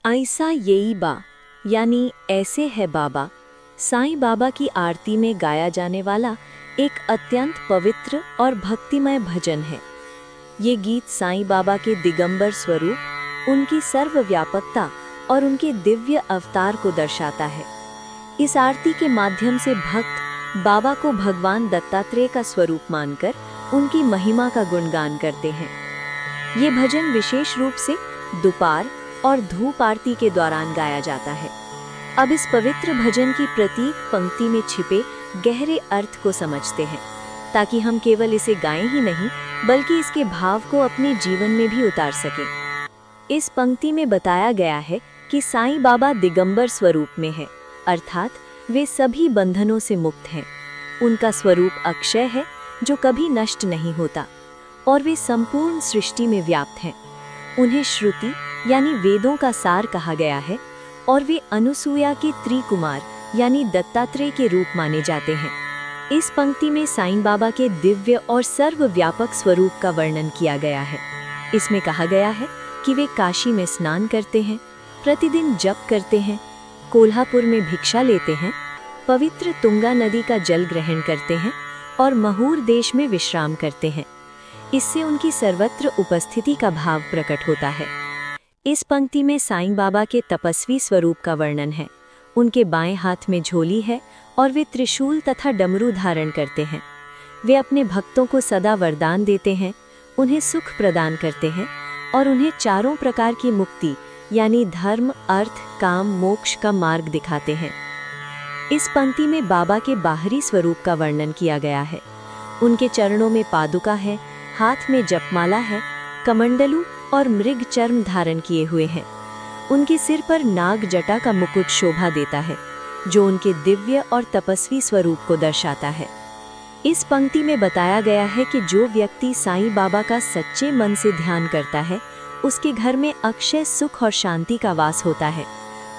ऐसा येई बा यानी ऐसे है बाबा, साईं बाबा की आरती में गाया जाने वाला एक अत्यंत पवित्र और भक्तिमय भजन है। ये गीत साईं बाबा के दिगंबर स्वरूप, उनकी सर्वव्यापकता और उनके दिव्य अवतार को दर्शाता है। इस आरती के माध्यम से भक्त बाबा को भगवान दत्तात्रेय का स्वरूप मानकर उनकी महिमा का गुणगान करते हैं। ये भजन विशेष रूप से दोपहर और धूप आरती के दौरान गाया जाता है। अब इस पवित्र भजन की प्रतीक पंक्ति में छिपे गहरे अर्थ को समझते हैं, ताकि हम केवल इसे गाएं ही नहीं बल्कि इसके भाव को अपने जीवन में भी उतार सकें। इस पंक्ति में बताया गया है कि साईं बाबा दिगंबर स्वरूप में है, अर्थात वे सभी बंधनों से मुक्त हैं। उनका स्वरूप अक्षय है जो कभी नष्ट नहीं होता, और वे संपूर्ण सृष्टि में व्याप्त हैं। उन्हें श्रुति यानी वेदों का सार कहा गया है, और वे अनुसूया के त्रिकुमार यानी दत्तात्रेय के रूप माने जाते हैं। इस पंक्ति में साईं बाबा के दिव्य और सर्वव्यापक स्वरूप का वर्णन किया गया है। इसमें कहा गया है कि वे काशी में स्नान करते हैं, प्रतिदिन जप करते हैं, कोल्हापुर में भिक्षा लेते हैं, पवित्र तुंगा नदी का जल ग्रहण करते हैं और महूर देश में विश्राम करते हैं। इससे उनकी सर्वत्र उपस्थिति का भाव प्रकट होता है। इस पंक्ति में साईं बाबा के तपस्वी स्वरूप का वर्णन है। उनके बाएं हाथ में झोली है और वे त्रिशूल तथा डमरू धारण करते हैं। वे अपने भक्तों को सदा वरदान देते हैं, उन्हें सुख प्रदान करते हैं और उन्हें चारों प्रकार की मुक्ति यानी धर्म, अर्थ, काम, मोक्ष का मार्ग दिखाते हैं। इस पंक्ति में बाबा के बाहरी स्वरूप का वर्णन किया गया है। उनके चरणों में पादुका है, हाथ में जपमाला है, कमंडलू और मृग चर्म धारण किए हुए हैं। उनके सिर पर नाग जटा का मुकुट शोभा देता है, जो उनके दिव्य और तपस्वी स्वरूप को दर्शाता है। इस पंक्ति में बताया गया है कि जो व्यक्ति साईं बाबा का सच्चे मन से ध्यान करता है, उसके घर में अक्षय सुख और शांति का वास होता है।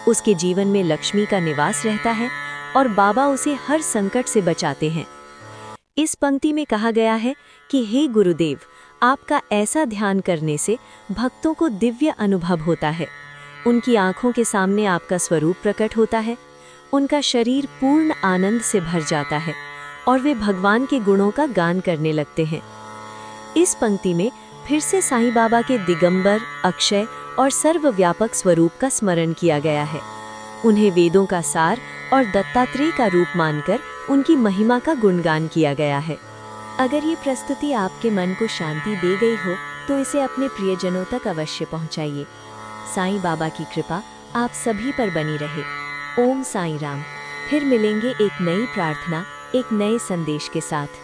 उसके जीवन में लक्ष्मी का निवास रहता है और बाबा उसे हर संकट से बचाते हैं। इस पंक्ति में कहा गया है कि हे गुरुदेव, आपका ऐसा ध्यान करने से भक्तों को दिव्य अनुभव होता है। उनकी आंखों के सामने आपका स्वरूप प्रकट होता है, उनका शरीर पूर्ण आनंद से भर जाता है और वे भगवान के गुणों का गान करने लगते हैं। इस पंक्ति में फिर से साईं बाबा के दिगंबर, अक्षय और सर्वव्यापक स्वरूप का स्मरण किया गया है। उन्हें वेदों का सार और दत्तात्रेय का रूप मानकर उनकी महिमा का गुणगान किया गया है। अगर ये प्रस्तुति आपके मन को शांति दे गई हो तो इसे अपने प्रियजनों तक अवश्य पहुंचाइए। साईं बाबा की कृपा आप सभी पर बनी रहे। ओम साईं राम। फिर मिलेंगे एक नई प्रार्थना, एक नए संदेश के साथ।